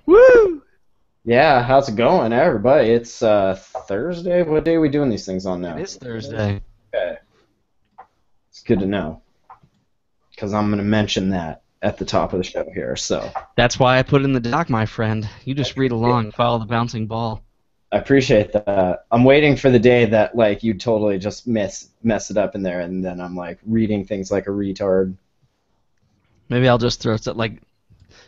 Woo! Yeah, how's it going, everybody? It's Thursday. What day are we doing these things on It now? is Thursday. Okay, it's good to know because I'm going to mention that at the top of the show here. So That's why I put it in the doc, my friend. You just read along, follow the bouncing ball. I appreciate that. I'm waiting for the day that like you totally just mess it up in there, and then I'm like reading things like a retard. Maybe I'll just throw it like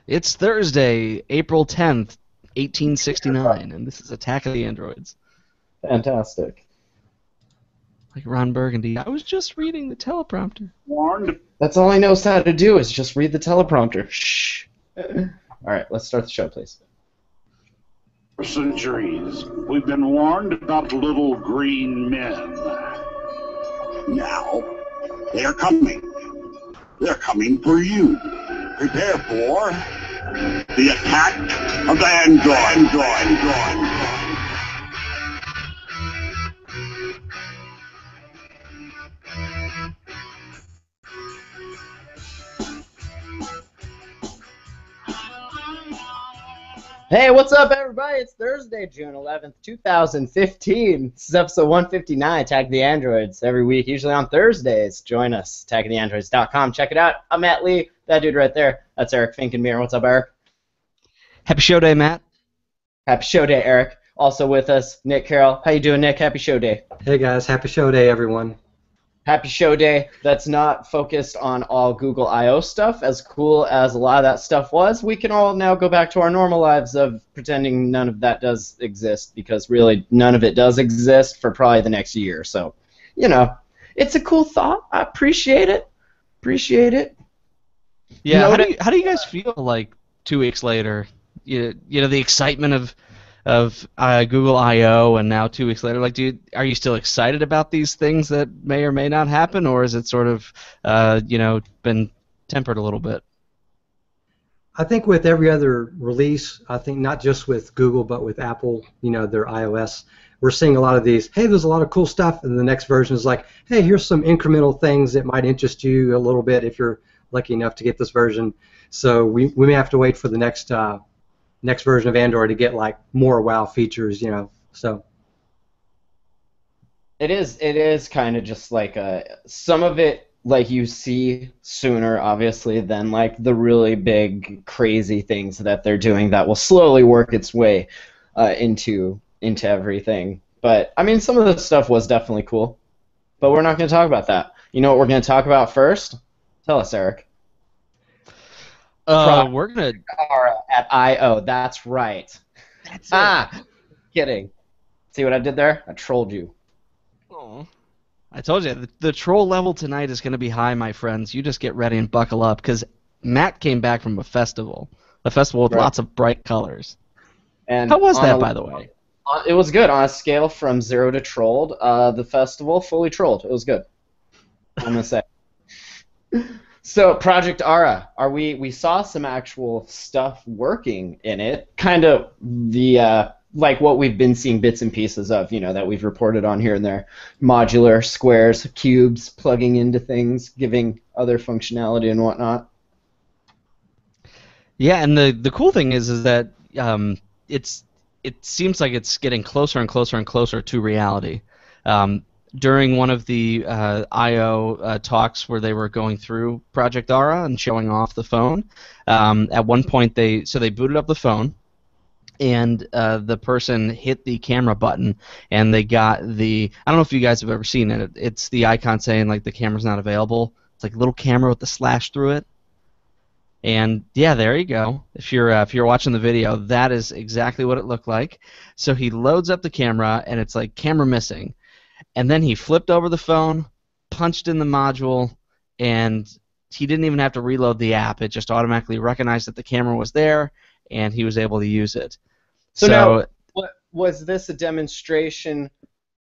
it's Thursday, April 10th, 1869, and this is Attack of the Androids. Fantastic. Like Ron Burgundy. I was just reading the teleprompter. Warned That's all he knows how to do is just read the teleprompter. Shh. All right, let's start the show, please. for centuries. We've been warned about little green men. Now, they're coming. They're coming for you. Prepare for the attack of the Android. Hey, what's up, everybody? It's Thursday, June 11th, 2015. This is episode 159, Attack the Androids, every week, usually on Thursdays. Join us, attackoftheandroids.com. Check it out. I'm Matt Lee. That dude right there, that's Eric Finkenmeer. What's up, Eric? Happy show day, Matt. Happy show day, Eric. Also with us, Nick Carroll. How you doing, Nick? Happy show day. Hey guys, happy show day, everyone. Happy show day that's not focused on all Google I.O. stuff. As cool as a lot of that stuff was, we can all now go back to our normal lives of pretending none of that does exist, because really none of it does exist for probably the next year. So, you know, it's a cool thought. I appreciate it. Appreciate it. Yeah, No, how do you guys feel like 2 weeks later? You know the excitement of Google I/O, and now 2 weeks later, like, are you still excited about these things that may or may not happen, or is it sort of been tempered a little bit? I think with every other release, I think not just with Google but with Apple, their iOS, we're seeing a lot of these, hey, there's a lot of cool stuff, and the next version is like, hey, here's some incremental things that might interest you a little bit if you're lucky enough to get this version. So we may have to wait for the next version of Android to get like more wow features, so. It is kind of just like some of it, like, you see sooner, obviously, than like the really big crazy things that they're doing that will slowly work its way into everything. But I mean, some of the stuff was definitely cool, but we're not going to talk about that. You know what we're going to talk about first? Tell us, Eric. We're gonna At I/O. That's right. That's Kidding. See what I did there? I trolled you. Oh. I told you, the troll level tonight is going to be high, my friends. You just get ready and buckle up, because Matt came back from a festival with Right. lots of bright colors. And How was on that, a- by the way? It was good. On a scale from 0 to trolled, the festival fully trolled. It was good, I'm going to say. So, Project ARA, we saw some actual stuff working in it, kind of the like what we've been seeing bits and pieces of, that we've reported on here and there. Modular squares, cubes, plugging into things, giving other functionality and whatnot. Yeah, and the cool thing is that it seems like it's getting closer and closer and closer to reality. During one of the I/O talks where they were going through Project Ara and showing off the phone, at one point they booted up the phone, and the person hit the camera button, and they got I don't know if you guys have ever seen it. It's the icon saying like the camera's not available. It's like a little camera with the slash through it. And yeah, there you go. If you're watching the video, that is exactly what it looked like. So he loads up the camera, and it's like camera missing. And then he flipped over the phone, punched in the module, and he didn't even have to reload the app. It just automatically recognized that the camera was there, and he was able to use it. So now, was this a demonstration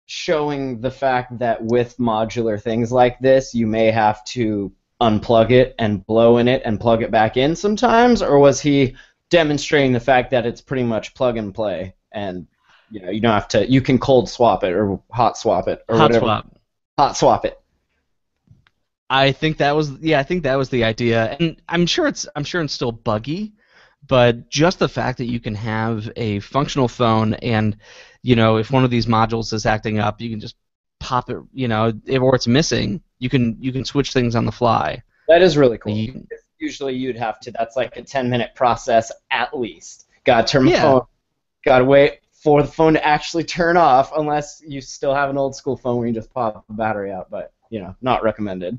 showing the fact that with modular things like this, you may have to unplug it and blow in it and plug it back in sometimes, or was he demonstrating the fact that it's pretty much plug and play, and you don't have to, you can cold swap it or hot swap it or Hot whatever. swap. Hot swap it. I think that was the idea, and I'm sure it's still buggy, but just the fact that you can have a functional phone, and if one of these modules is acting up, you can just pop it, or it's missing, you can switch things on the fly. That is really cool. You- Usually you'd have to. That's like a 10-minute process at least. Got to turn the Yeah. phone. Got to wait for the phone to actually turn off, unless you still have an old school phone where you just pop the battery out. But not recommended.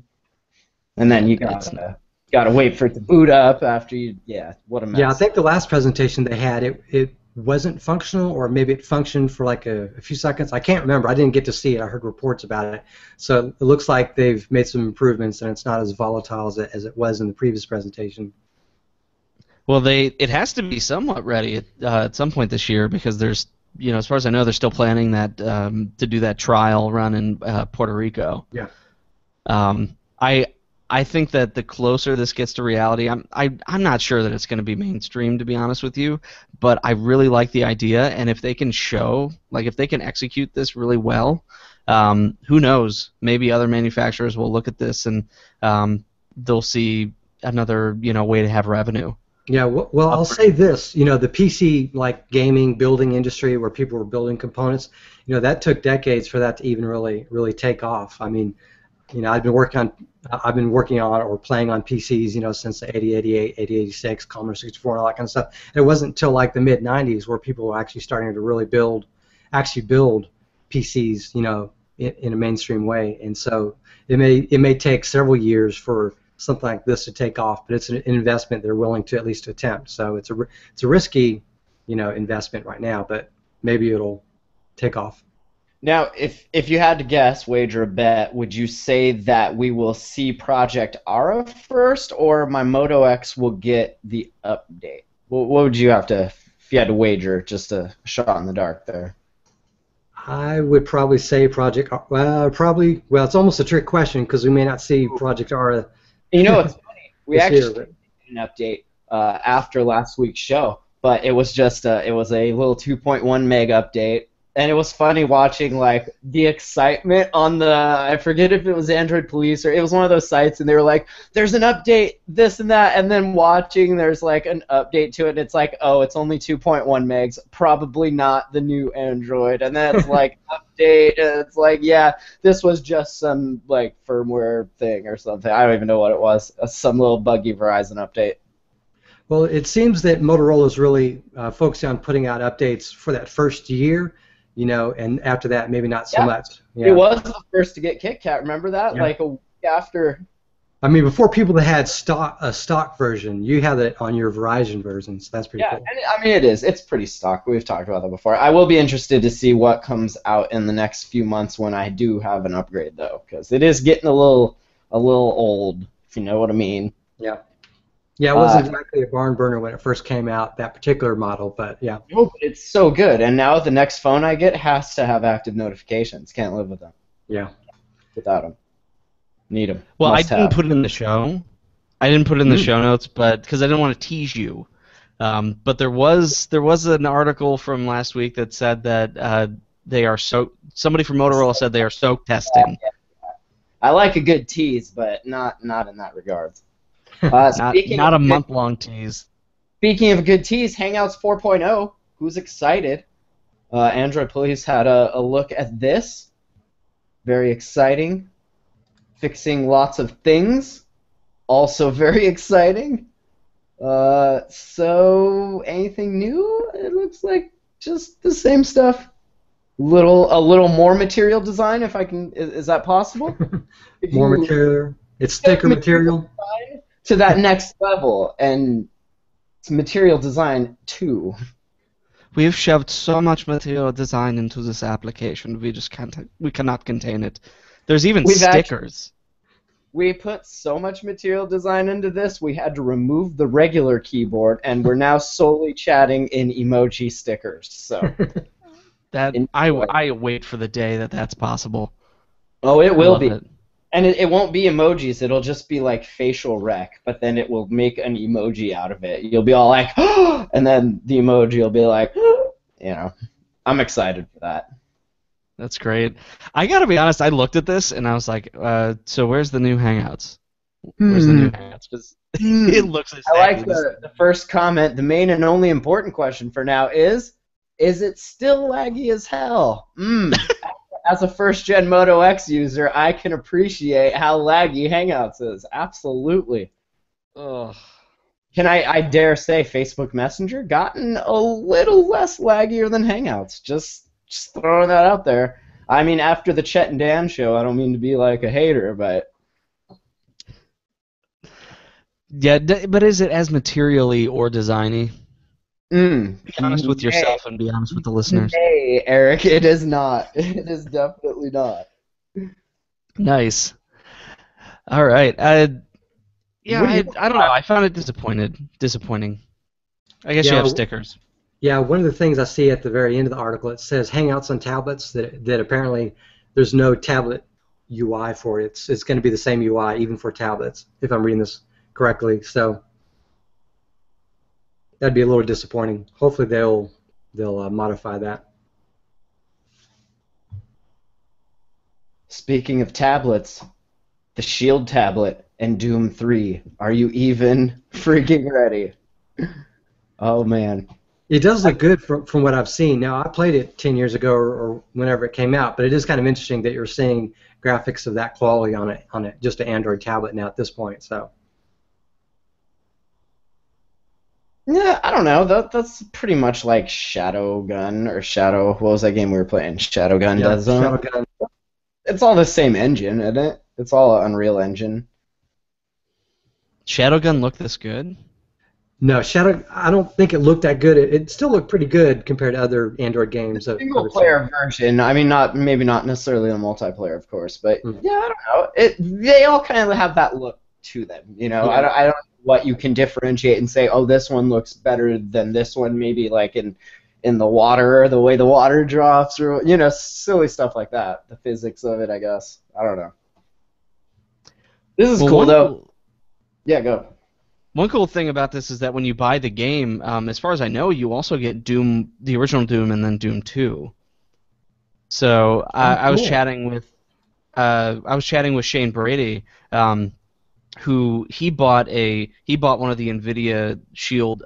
And then you gotta wait for it to boot up after you. Yeah, what a mess. Yeah, I think the last presentation they had, it wasn't functional, or maybe it functioned for like a few seconds. I can't remember. I didn't get to see it. I heard reports about it. So it looks like they've made some improvements, and it's not as volatile as it was in the previous presentation. Well, it has to be somewhat ready at some point this year, because there's, as far as I know, they're still planning that to do that trial run in Puerto Rico. Yeah. I think that the closer this gets to reality, I'm not sure that it's going to be mainstream, to be honest with you, but I really like the idea, and if they can show, like if they can execute this really well, who knows? Maybe other manufacturers will look at this and they'll see another way to have revenue. Yeah, well, I'll say this, the PC like gaming building industry where people were building components, that took decades for that to even really take off. I mean, I've been working on or playing on PCs, since the 8088, 8086, Commodore 64, and all that kind of stuff. It wasn't until like the mid 90s where people were actually starting to really build PCs, in a mainstream way. And so it may take several years for something like this to take off, but it's an investment they're willing to at least attempt. So it's a risky, investment right now, but maybe it'll take off. Now, if you had to guess, wager a bet, would you say that we will see Project ARA first, or my Moto X will get the update? What would you have to, if you had to wager, just a shot in the dark there? I would probably say Project. Well, it's almost a trick question because we may not see Project ARA. It's funny. We actually year, did an update after last week's show, but it was just it was a little 2.1 meg update. And it was funny watching like the excitement on I forget if it was Android Police or it was one of those sites, and they were like, "There's an update, this and that," and then watching there's like an update to it, and it's like, "Oh, it's only 2.1 megs, probably not the new Android," and then it's like update, and it's like, yeah, this was just some like firmware thing or something. I don't even know what it was, some little buggy Verizon update. Well, it seems that Motorola is really focusing on putting out updates for that first year. And after that, maybe not so much. Yeah. It was the first to get KitKat. Remember that? Yeah. Like a week after. I mean, before people that had a stock version, you have it on your Verizon version, so that's pretty cool. And I mean, it is. It's pretty stock. We've talked about that before. I will be interested to see what comes out in the next few months when I do have an upgrade, though, because it is getting a little old, if you know what I mean. Yeah. Yeah, it wasn't exactly a barn burner when it first came out, that particular model, but yeah. No, but it's so good, and now the next phone I get has to have active notifications. Can't live with them. Yeah. Without them. Need them. Well, Must I didn't have. put it in the show. I didn't put it in the show notes, but because I didn't want to tease you. But there was an article from last week that said that they are somebody from Motorola said they are soak testing. I like a good tease, but not in that regard. Not a month-long tease. Speaking of a good tease, Hangouts 4.0. Who's excited? Android Police had a look at this. Very exciting. Fixing lots of things. Also very exciting. So anything new? It looks like just the same stuff. A little more material design, if I can. Is that possible? More material. It's thicker material. To that next level, and it's material design too. We have shoved so much material design into this application, we cannot contain it. There's even stickers. We put so much material design into this, we had to remove the regular keyboard, and we're now solely chatting in emoji stickers. So I wait for the day that's possible. Oh, it will be. It. And it won't be emojis, it'll just be like facial rec, but then it will make an emoji out of it. You'll be all like, oh! And then the emoji will be like, oh! I'm excited for that. That's great. I gotta be honest, I looked at this and I was like, so where's the new Hangouts? Where's the new Hangouts? 'Cause it looks I like exactly the same. the first comment. The main and only important question for now is it still laggy as hell? As a first-gen Moto X user, I can appreciate how laggy Hangouts is. Absolutely. Ugh. Can I dare say Facebook Messenger gotten a little less laggier than Hangouts? Just throwing that out there. I mean, after the Chet and Dan show, I don't mean to be like a hater, but Yeah, but is it as materially or designy? Be honest with nay, yourself and be honest with the listeners. nay, Eric, it is not. It is definitely not. Nice. All right. Yeah, What do you? I don't know. I found it disappointing. I guess you have Yeah, stickers. yeah. One of the things I see at the very end of the article, it says Hangouts on tablets. That apparently there's no tablet UI for it. It's going to be the same UI even for tablets, if I'm reading this correctly. So that'd be a little disappointing. Hopefully they'll modify that. Speaking of tablets, the Shield tablet and Doom 3. Are you even freaking ready? Oh man. It does look good from what I've seen. Now, I played it 10 years ago or whenever it came out, but it is kind of interesting that you're seeing graphics of that quality on it just an Android tablet now at this point. So Yeah, I don't know. That's pretty much like Shadowgun or Shadow. What was that game we were playing? Shadowgun yeah, Death Zone. Shadowgun. It's all the same engine, isn't it? It's all an Unreal Engine. Shadowgun looked this good? No, Shadow. I don't think it looked that good. It still looked pretty good compared to other Android games. Single player version. I mean, maybe not necessarily a multiplayer, of course, but yeah, I don't know. They all kind of have that look to them. You know, Yeah. I don't know what you can differentiate and say, oh, this one looks better than this one. Maybe like in the water, the way the water drops, or silly stuff like that. The physics of it, I guess. I don't know. This is cool though. Yeah, go. One cool thing about this is that when you buy the game, as far as I know, you also get Doom, the original Doom, and then Doom 2. So I was cool. chatting with Shane Brady, who he bought one of the Nvidia Shield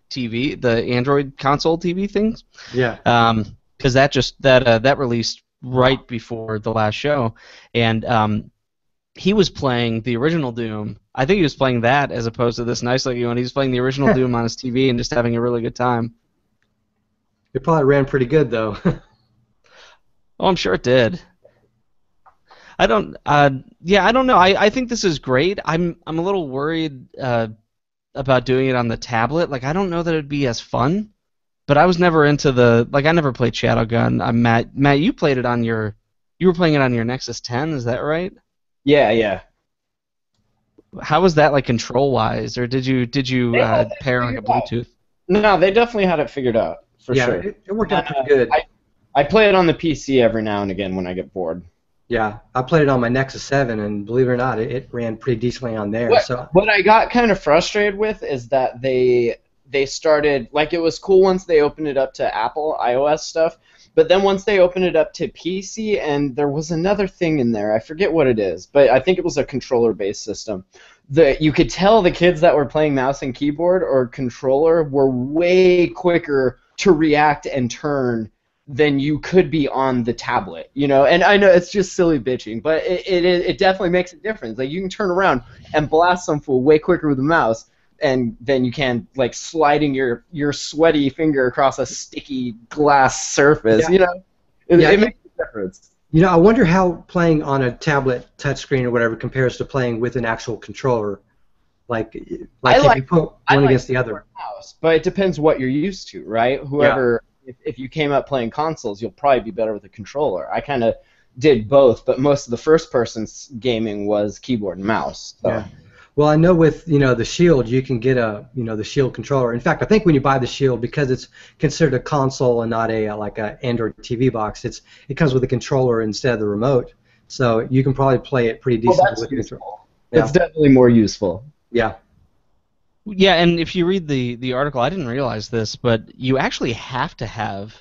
TV, the Android console TV things. Yeah. Because that released right before the last show, and he was playing the original Doom. I think he was playing that as opposed to this nice looking one. He was playing the original Doom on his TV and just having a really good time. It probably ran pretty good though. Oh, I'm sure it did. I don't know. I think this is great. I'm a little worried about doing it on the tablet. Like, I don't know that it'd be as fun. But I was never into I never played Shadowgun. Matt, you played it you were playing it on your Nexus 10, is that right? Yeah. How was that, like, control-wise, or did you pair like a Bluetooth? No, they definitely had it figured out for yeah, sure. it worked out pretty good. I play it on the PC every now and again when I get bored. Yeah, I played it on my Nexus 7, and believe it or not, it ran pretty decently on there. What I got kind of frustrated with is that they started, like, it was cool once they opened it up to Apple iOS stuff, but then once they opened it up to PC, and there was another thing in there, I forget what it is, but I think it was a controller-based system. You could tell the kids that were playing mouse and keyboard or controller were way quicker to react and turn than you could be on the tablet, and I know it's just silly bitching, but it definitely makes a difference. Like, you can turn around and blast some fool way quicker with the mouse and then you can, like, sliding your sweaty finger across a sticky glass surface. Yeah. It makes a difference. I wonder how playing on a tablet touchscreen or whatever compares to playing with an actual controller. Like if you put one against the other. Mouse, but it depends what you're used to, right? Whoever, if you came up playing consoles, you'll probably be better with a controller. I kind of did both, but most of the first-person gaming was keyboard and mouse. So. Yeah. Well, I know with the Shield, you can get the Shield controller. In fact, I think when you buy the Shield, because it's considered a console and not a Android TV box, it comes with a controller instead of the remote. So you can probably play it pretty decently with the controller. Yeah. It's definitely more useful. Yeah. Yeah, and if you read the article, I didn't realize this, but you actually have to have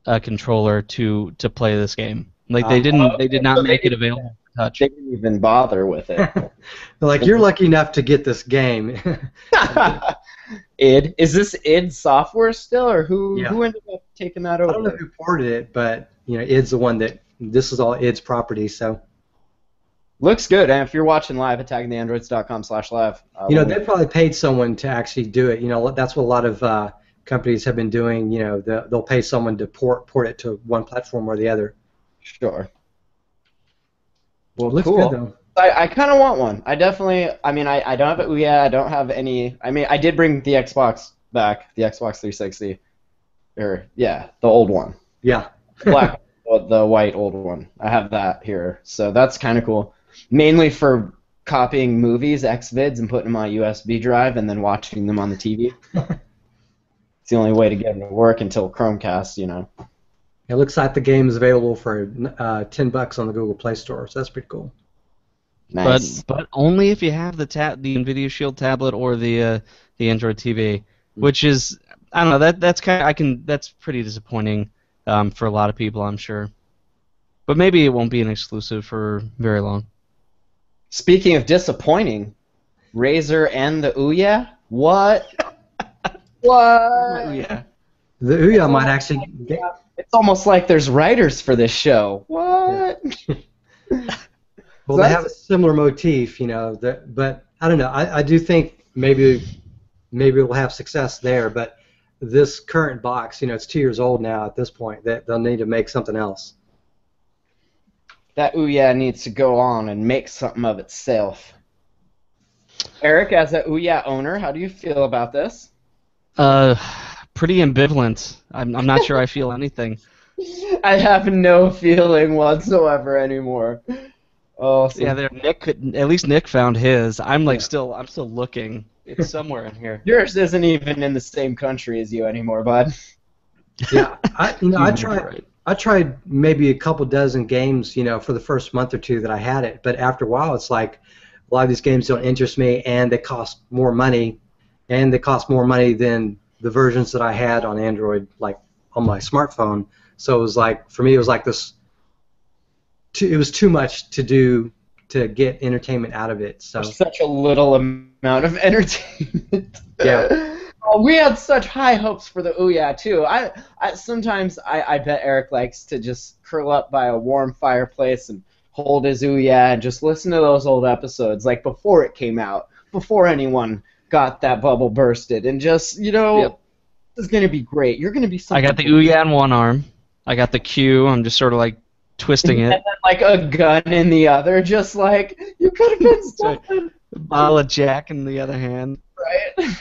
a controller to play this game. Like, they did not make it available. touch. they didn't even bother with it. Like, you're lucky enough to get this game. id is this id software still, or who Yeah. who ended up taking that I over? don't know who ported it, but id's the one that this is all id's property. So Looks good. And if you're watching live, attackingtheandroids.com/live. they probably paid someone to actually do it. That's what a lot of companies have been doing. They'll pay someone to port it to one platform or the other. Sure. Well, Looks cool. good though. I kind of want one. I definitely. I mean, I don't have it. Yeah, I don't have any. I mean, I did bring the Xbox back, the Xbox 360, or the old one, Yeah. black, the white old one. I have that here, so that's kind of cool. Mainly for copying movies, Xvids, and putting them on a USB drive and then watching them on the TV. It's the only way to get them to work until Chromecast. It looks like the game is available for $10 on the Google Play Store, so that's pretty cool. Nice. But only if you have the NVIDIA Shield tablet or the Android TV, which is, I don't know, that's pretty disappointing for a lot of people, I'm sure. But maybe it won't be an exclusive for very long. Speaking of disappointing, Razer and the Ouya? What? What? Yeah. The Ouya might actually. It's almost like there's writers for this show. What? Well, they have a similar motif, but I don't know. I do think maybe it will have success there, but this current box, it's 2 years old now at this point. That they'll need to make something else. That Ouya needs to go on and make something of itself. Eric, as a Ouya owner, how do you feel about this? Pretty ambivalent. I'm not sure I feel anything. I have no feeling whatsoever anymore. Oh, so Yeah, at least Nick found his. I'm still looking. It's somewhere in here. yours isn't even in the same country as you anymore, bud. Yeah, I tried. Right. I tried maybe a couple dozen games, for the first month or two that I had it, but after a while, it's like a lot of these games don't interest me, and they cost more money, than the versions that I had on Android, like on my smartphone. So it was like, for me, it was like this. It was too much to do to get entertainment out of it. So Such a little amount of entertainment. Yeah. Oh, we had such high hopes for the Ouya too. Sometimes I bet Eric likes to just curl up by a warm fireplace and hold his Ouya and just listen to those old episodes, like before it came out, before anyone got that bubble bursted, and just Yep. This is gonna be great. You're gonna be something. I got the Ouya in one arm. I got the Q. I'm just sort of like twisting and it. then like a gun in the other, just like you could have been something. A bottle of Jack in the other hand. Right.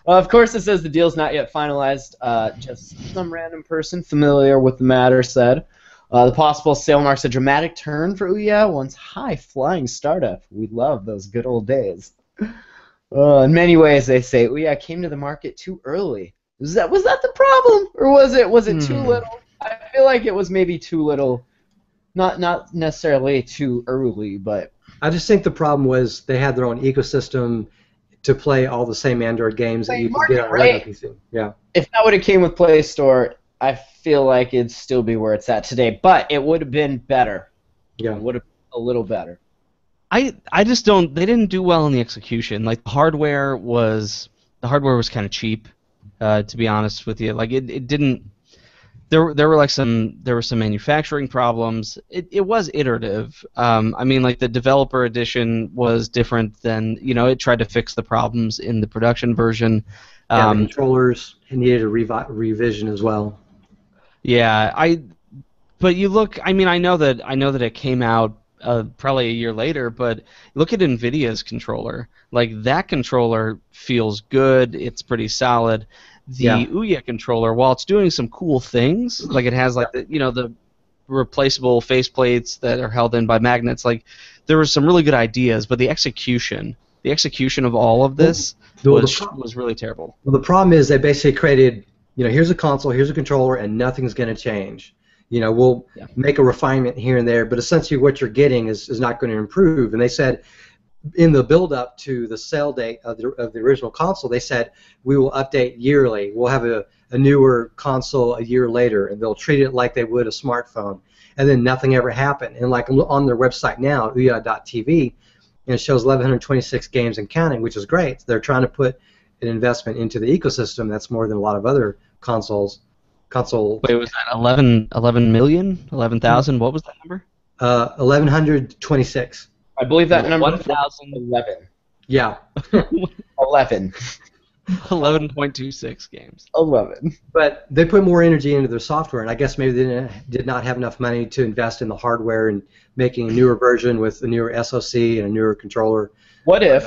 Well, of course, it says the deal's not yet finalized. Just some random person familiar with the matter said. The possible sale marks a dramatic turn for Ouya, once high-flying startup. We love those good old days. In many ways, they say Ouya came to the market too early. Was that the problem, or was it too little? I feel like it was maybe too little. Not necessarily too early, but I just think the problem was they had their own ecosystem to play all the same Android games that you could get on regular PC. Yeah. if that would have came with Play Store, I feel like it'd still be where it's at today. But it would have been better. Yeah. It would have been a little better. I just don't. They didn't do well in the execution. Like the hardware was kind of cheap, to be honest with you. Like it didn't. There were some manufacturing problems. It was iterative. I mean, like the developer edition was different than it tried to fix the problems in the production version. The controllers needed a revision as well. Yeah, but you look. I mean, I know that it came out probably a year later, but look at NVIDIA's controller. Like that controller feels good. It's pretty solid. The Ouya controller, while it's doing some cool things, like it has like the replaceable faceplates that are held in by magnets. Like there were some really good ideas, but the execution of all of this was really terrible. Well, the problem is they basically created, here's a console, here's a controller, and nothing's going to change. We'll make a refinement here and there, but essentially what you're getting is not going to improve. And they said, in the build-up to the sale date of the original console, they said, we will update yearly. We'll have a newer console a year later, and they'll treat it like they would a smartphone. and then nothing ever happened. And like on their website now, ouya.tv, and it shows 1,126 games and counting, which is great. They're trying to put an investment into the ecosystem. That's more than a lot of other consoles. Wait, was that 11 million? 11,000? What was that number? 1,126. I believe that number 1,000. 11. Yeah. 11. 11.26 games. 11. But they put more energy into their software, and I guess maybe they did not have enough money to invest in the hardware and making a newer version with a newer SoC and a newer controller. What if?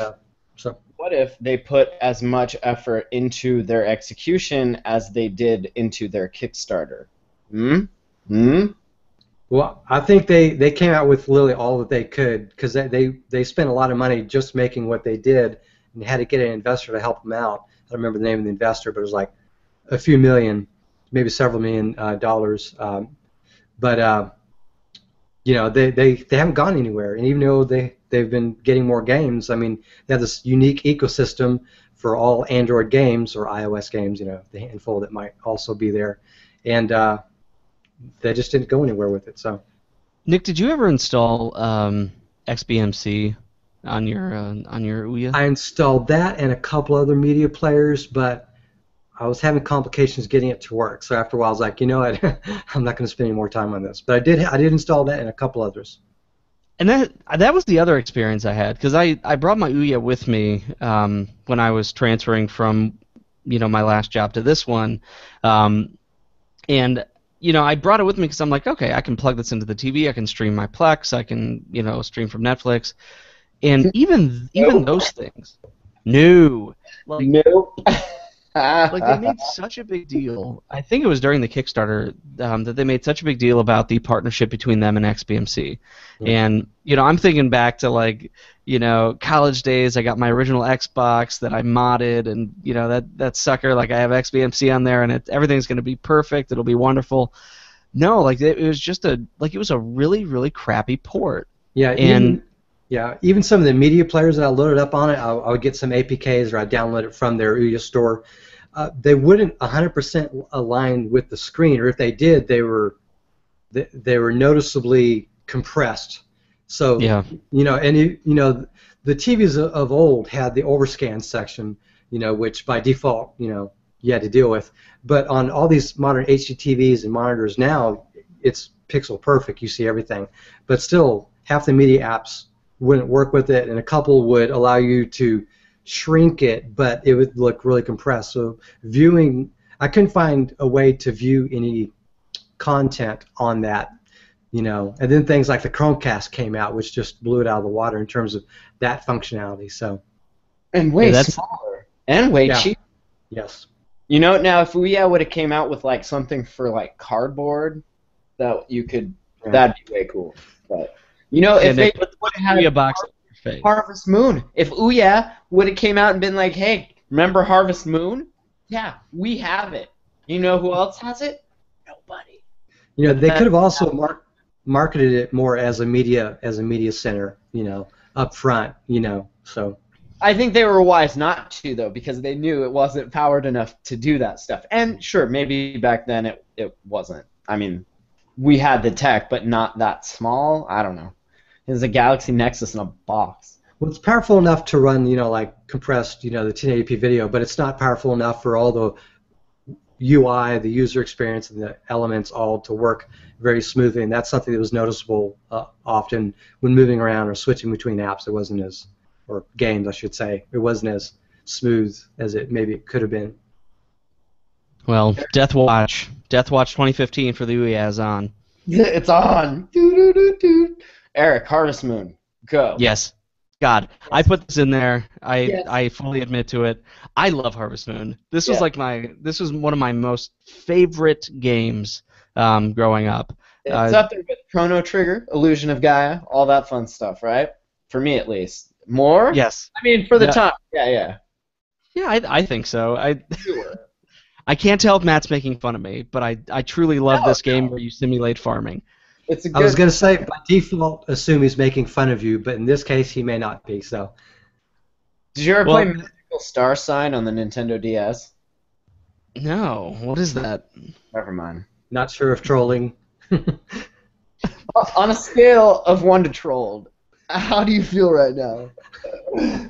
So What if they put as much effort into their execution as they did into their Kickstarter? Well, I think they came out with literally all that they could, because they spent a lot of money just making what they did and had to get an investor to help them out. I don't remember the name of the investor, but it was like a few million, maybe several million dollars. But you know, they haven't gone anywhere, and even though they've been getting more games, I mean, they have this unique ecosystem for all Android games or iOS games, you know, the handful that might also be there, and they just didn't go anywhere with it. So, Nick, did you ever install XBMC on your Ouya? I installed that and a couple other media players, but I was having complications getting it to work. So after a while, I was like, you know what, I'm not going to spend any more time on this. But I did install that and a couple others. And that was the other experience I had, because I brought my Ouya with me when I was transferring from, you know, my last job to this one, and you know, I brought it with me because I'm like, okay, I can plug this into the TV, I can stream my Plex, I can, you know, stream from Netflix, and even those things, no, like, Nope. like they made such a big deal. I think it was during the Kickstarter that they made such a big deal about the partnership between them and XBMC. And you know, I'm thinking back to, like, you know, college days. I got my original Xbox that I modded, and you know, that sucker, like, I have XBMC on there, and everything's going to be perfect. It'll be wonderful. No, like, it was just it was a really, really crappy port. Yeah, and even some of the media players that I loaded up on it, I would get some APKs or I'd download it from their Ouya store. They wouldn't 100% align with the screen, or if they did, they were noticeably compressed. So yeah, you know, and you know, the TVs of old had the overscan section, you know, which by default, you know, you had to deal with. But on all these modern HD TVs and monitors now, it's pixel perfect. You see everything, but still, half the media apps wouldn't work with it, and a couple would allow you to shrink it, but it would look really compressed. So viewing, I couldn't find a way to view any content on that, you know. And then things like the Chromecast came out, which just blew it out of the water in terms of that functionality. So, and way smaller and way cheaper. Yes. You know, now if Ouya would have came out with like something for like cardboard, that you could, that'd be way cool. But you know, if they would have had a box on your face. Harvest Moon, if Ouya would have came out and been like, hey, remember Harvest Moon? Yeah, we have it. You know who else has it? Nobody. You know, they could have also marketed it more as a media center, you know, up front, you know. So I think they were wise not to, though, because they knew it wasn't powered enough to do that stuff. And sure, maybe back then it wasn't. I mean, we had the tech, but not that small. I don't know. It was a Galaxy Nexus in a box. Well, it's powerful enough to run, you know, like compressed, you know, the 1080p video, but it's not powerful enough for all the UI, the user experience, and the elements all to work very smoothly. And that's something that was noticeable often when moving around or switching between apps. It wasn't as, or games, I should say, it wasn't as smooth as it could have been. Well, Death Watch 2015 for the Ouya is on. It's on. Eric, Harvest Moon, go. Yes. God, yes. I put this in there. I fully admit to it. I love Harvest Moon. This was this was one of my most favorite games growing up. It's up there with Chrono Trigger, Illusion of Gaia, all that fun stuff, right? For me, at least. More? Yes. I mean, for the time. Yeah. Yeah, I think so. I can't tell if Matt's making fun of me, but I truly love this game where you simulate farming. It's a good I was going to say, by default, assume he's making fun of you, but in this case, he may not be. So. Did you ever play Mythical Star Sign on the Nintendo DS? No. What is that? Never mind. Not sure if trolling. On a scale of 1 to trolled, how do you feel right now?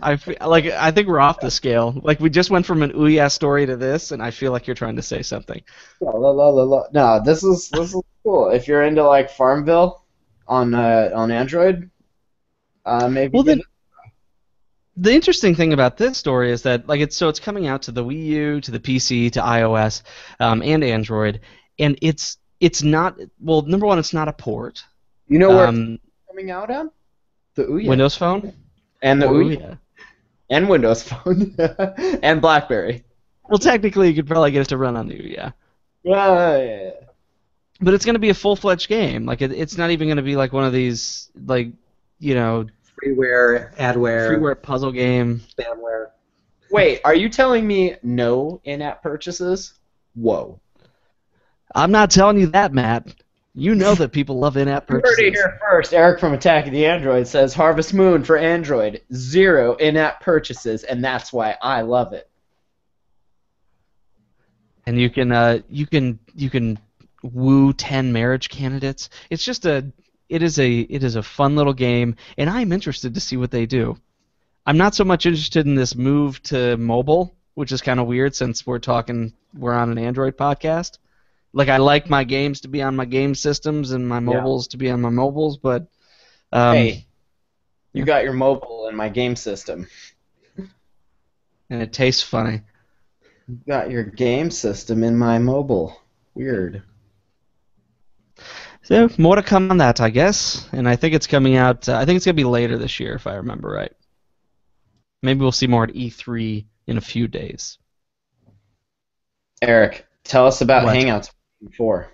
I think we're off the scale. Like we just went from an Ouya story to this, and I feel like you're trying to say something. La, la, la, la, la. No, this is cool. If you're into like Farmville on Android, maybe Well, give then the interesting thing about this story is that it's coming out to the Wii U, to the PC, to iOS, and Android, and it's not well. Number one, it's not a port. You know where it's Um, coming out on? The Ouya. Windows Phone And the or Ouya. Ouya. And Windows Phone. And BlackBerry. Well, technically, you could probably get it to run on the Ouya. Yeah. But it's going to be a full-fledged game. Like it's not even going to be like one of these Freeware, adware, freeware puzzle game. spamware. Wait, are you telling me no in-app purchases? Whoa. I'm not telling you that, Matt. You know that people love in-app You heard purchases. it here first. Eric from Attack of the Android says Harvest Moon for Android, 0 in-app purchases, and that's why I love it. And you can woo 10 marriage candidates. It is a fun little game, and I'm interested to see what they do. I'm not so much interested in this move to mobile, which is kind of weird since we're on an Android podcast. Like I like my games to be on my game systems and my mobiles to be on my mobiles, but Hey, you got your mobile in my game system. and it tastes funny. You got your game system in my mobile. Weird. So more to come on that, I guess. And I think it's coming out. I think it's gonna be later this year, if I remember right. Maybe we'll see more at E3 in a few days. Eric, tell us about What? Hangouts before.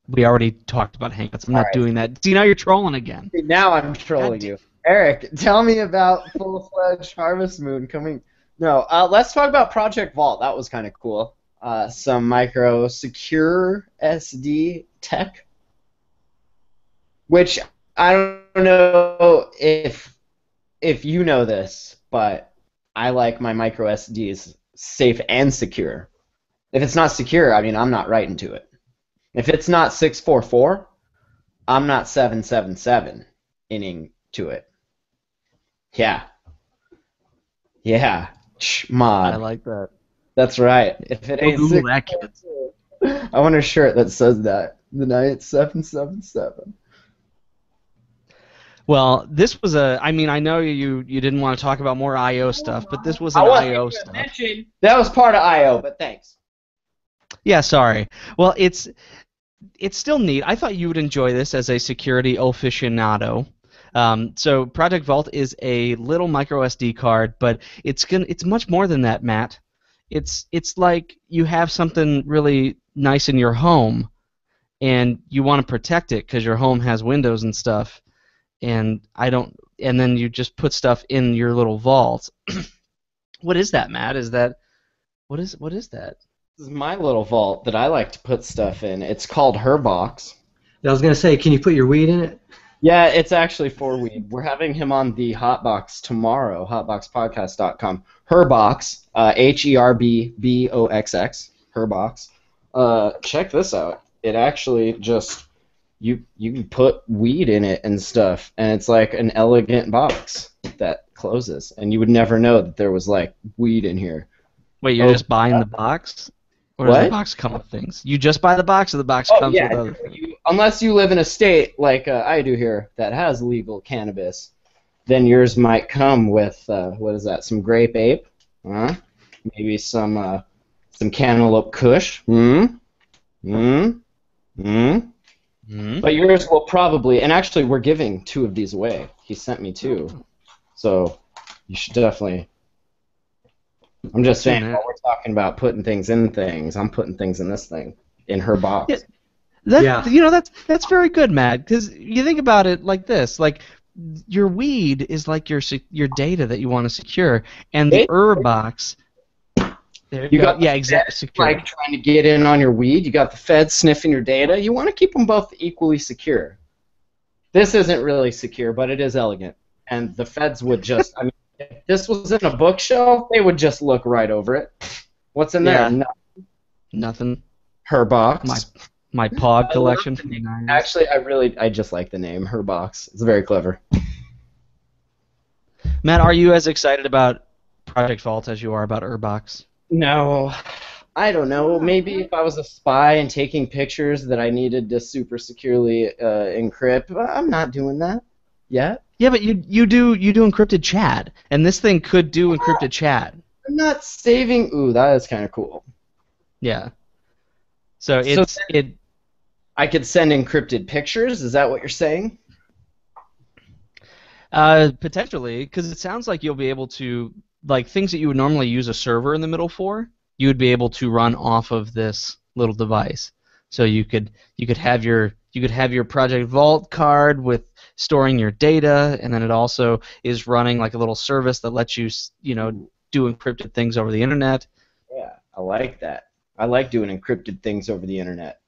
We already talked about Hangouts. I'm not Alright. doing that. See, now you're trolling again. Now I'm trolling God you. Eric, tell me about full-fledged Harvest Moon coming. No, let's talk about Project Vault. That was kind of cool. Some micro secure SD tech, which I don't know if you know this, but I like my micro SDs safe and secure. If it's not secure, I mean, I'm not writing to it. If it's not 644, I'm not 777 inning to it. Yeah. Yeah. Mod. I like that. That's right. If it Go ain't Google that, kids. 644, I want a shirt that says that. The night 777. Well, this was I mean, I know you didn't want to talk about more I/O stuff, but this was I an wasn't I/O even stuff. mentioning- That was part of I/O, but thanks. Yeah, sorry. Well, it's still neat. I thought you would enjoy this as a security aficionado. So Project Vault is a little micro SD card, but it's much more than that, Matt. It's like you have something really nice in your home, and you want to protect it because your home has windows and stuff, and then you just put stuff in your little vault. What is that, Matt? What is that? This is my little vault that I like to put stuff in. It's called Herbox. I was going to say, can you put your weed in it? Yeah, it's actually for weed. We're having him on the Hotbox tomorrow, hotboxpodcast.com. Herbox, Herboxx, Herbox. Check this out. It actually just, you can put weed in it and stuff, and it's like an elegant box that closes, and you would never know that there was, like, weed in here. Wait, you're just buying the box? Or does What? the box come with things? You just buy the box, or the box Oh, comes yeah, with other things? unless you live in a state like I do here that has legal cannabis, then yours might come with what is that? Some grape ape, maybe some cantaloupe Kush. But yours will probably, and actually we're giving 2 of these away. He sent me 2, so you should definitely. I'm just saying, while we're talking about putting things in things, I'm putting things in this thing, in her box. Yeah. That's very good, Matt. Because you think about it like this: like your weed is like your data that you want to secure, and the box. There you go. got Yeah, exactly. Secure. Like trying to get in on your weed. You got the feds sniffing your data. You want to keep them both equally secure. This isn't really secure, but it is elegant, and the feds would just. I mean, if this was in a bookshelf, they would just look right over it. What's in there? Yeah. Nothing. Her box. My Pog I love collection the from the name. 90s. Actually, I just like the name Herbox. It's very clever. Matt, are you as excited about Project Vault as you are about Urbox? No, I don't know. Maybe if I was a spy and taking pictures that I needed to super securely encrypt, but I'm not doing that yet. Yeah, but you do encrypted chat, and this thing could do encrypted chat. I'm not saving. Ooh, that is kind of cool. Yeah. So So it I could send encrypted pictures. Is that what you're saying? potentially, because it sounds like you'll be able to, like, things that you would normally use a server in the middle for, you would be able to run off of this little device. So you could have your Project Vault card with storing your data, and then it also is running like a little service that lets you do encrypted things over the internet. Yeah, I like that. I like doing encrypted things over the internet.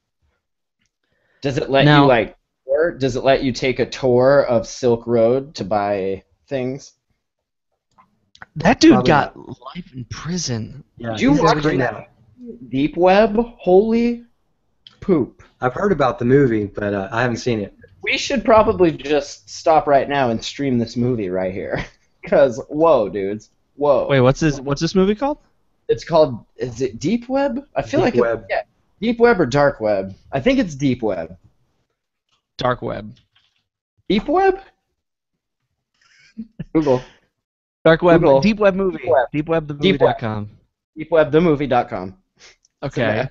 Does it let you Now like, or does it let you take a tour of Silk Road to buy things? that dude Probably got not. life in prison. Yeah, Did you he's gonna be watch getting that out. Deep Web? Holy poop. I've heard about the movie, but I haven't seen it. We should probably just stop right now and stream this movie right here. Because, whoa, dudes. Whoa. Wait, what's this movie called? It's called, is it Deep Web? I feel Deep like Web. yeah, Deep Web or Dark Web. I think it's Deep Web. Dark Web. Deep Web? Google. Dark Web. Google. Deep Web movie. Deep Web. Deepwebthemovie.com. DeepWebTheMovie.com. Okay.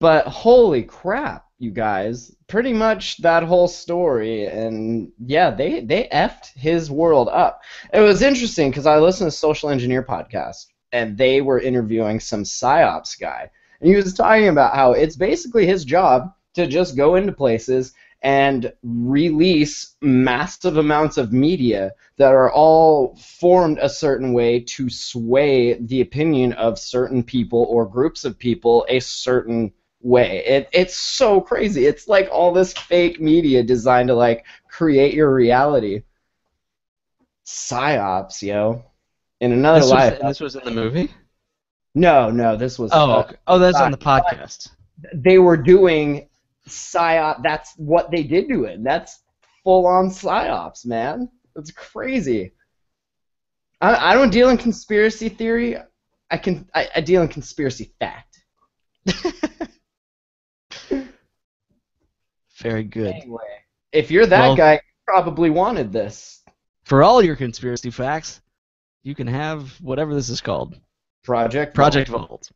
But holy crap, you guys. Pretty much that whole story, and yeah, they effed his world up. It was interesting because I listened to Social Engineer podcast, and they were interviewing some PsyOps guy. And he was talking about how it's basically his job to just go into places and release massive amounts of media that are all formed a certain way to sway the opinion of certain people or groups of people a certain way. It's so crazy. It's like all this fake media designed to like create your reality. PsyOps, yo. In another life. This was in the movie? No, this was. Oh, okay. Oh, that's on the podcast. They were doing PsyOps. That's what they did to it. That's full-on PsyOps, man. It's crazy. I don't deal in conspiracy theory. I deal in conspiracy fact. Very good. Anyway, if you're that Well, guy, you probably wanted this. For all your conspiracy facts, you can have whatever this is called. Project Vault.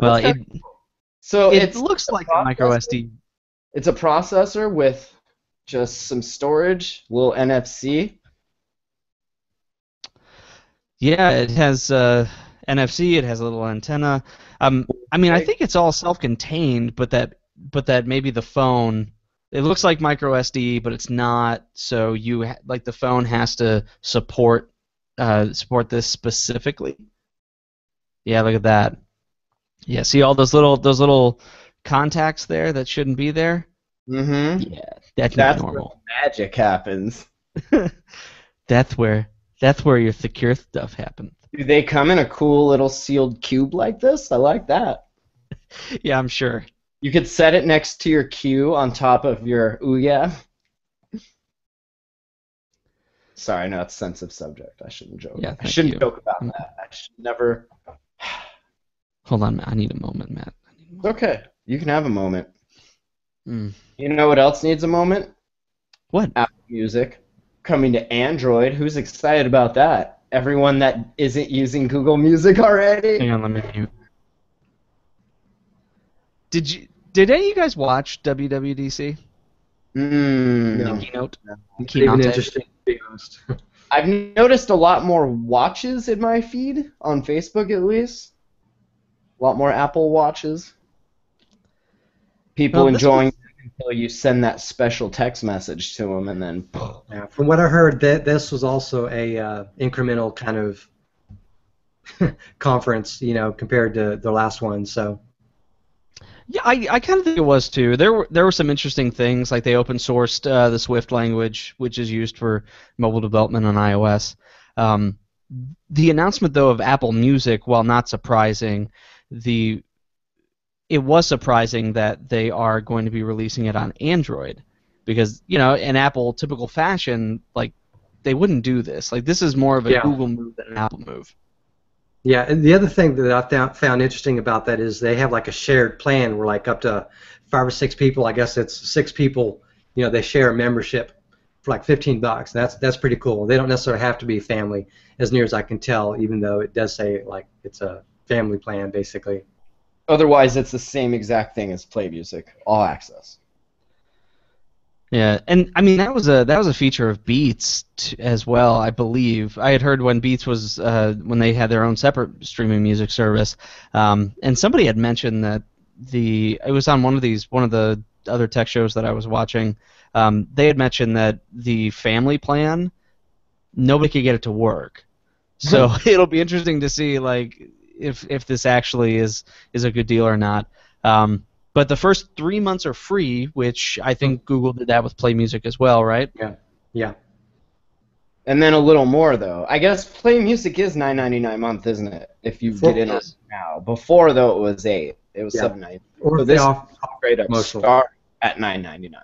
Well, That's it So it looks like a micro SD. It's a processor with just some storage, little NFC. Yeah, it has NFC. It has a little antenna. I mean, I think it's all self-contained, but that maybe the phone. It looks like micro SD, but it's not. So like the phone has to support this specifically. Yeah, look at that. Yeah, see all those little contacts there that shouldn't be there? Mm-hmm. Yeah, that's That's not normal. where magic happens. That's where your secure stuff happens. Do they come in a cool little sealed cube like this? I like that. Yeah, I'm sure. You could set it next to your queue on top of your Ouya. Sorry, I know it's a sensitive subject. I shouldn't joke. Yeah, I thank shouldn't you. joke about that. I should never. Hold on, I need a moment, Matt. It's okay. You can have a moment. Mm. You know what else needs a moment? What? Apple Music coming to Android. Who's excited about that? Everyone that isn't using Google Music already? Hang on, let me mute. Did any of you guys watch WWDC? No. The keynote? Not even Keynote? interesting, to be honest. I've noticed a lot more watches in my feed, on Facebook at least. A lot more Apple watches. People Well, this enjoying was- it until you send that special text message to them, and then Yeah, from what I heard, that this was also a incremental kind of conference, compared to the last one. So Yeah, I kind of think it was too. There were some interesting things, like they open sourced the Swift language, which is used for mobile development on iOS. The announcement, though, of Apple Music, while not surprising, the it was surprising that they are going to be releasing it on Android, because in Apple typical fashion, like they wouldn't do this. Like this is more of a Yeah. Google move than an Apple move. Yeah, and the other thing that I found interesting about that is they have like a shared plan where like up to 5 or 6 people, I guess it's 6 people, they share a membership for like $15. That's pretty cool. They don't necessarily have to be family, as near as I can tell, even though it does say like it's a family plan basically. Otherwise, it's the same exact thing as Play Music, all access. Yeah, and I mean that was a feature of Beats as well, I believe. I had heard when Beats was when they had their own separate streaming music service, and somebody had mentioned that it was on one of the other tech shows that I was watching. They had mentioned that the family plan, nobody could get it to work. So it'll be interesting to see like if this actually is a good deal or not. But the first 3 months are free, which I think Google did that with Play Music as well, right? Yeah. Yeah. And then a little more though. I guess Play Music is $9.99 a month, isn't it? If you get in on it now. Before though, it was $8. It was $7.99. Or So they this offer straight up promotional. start at $9.99.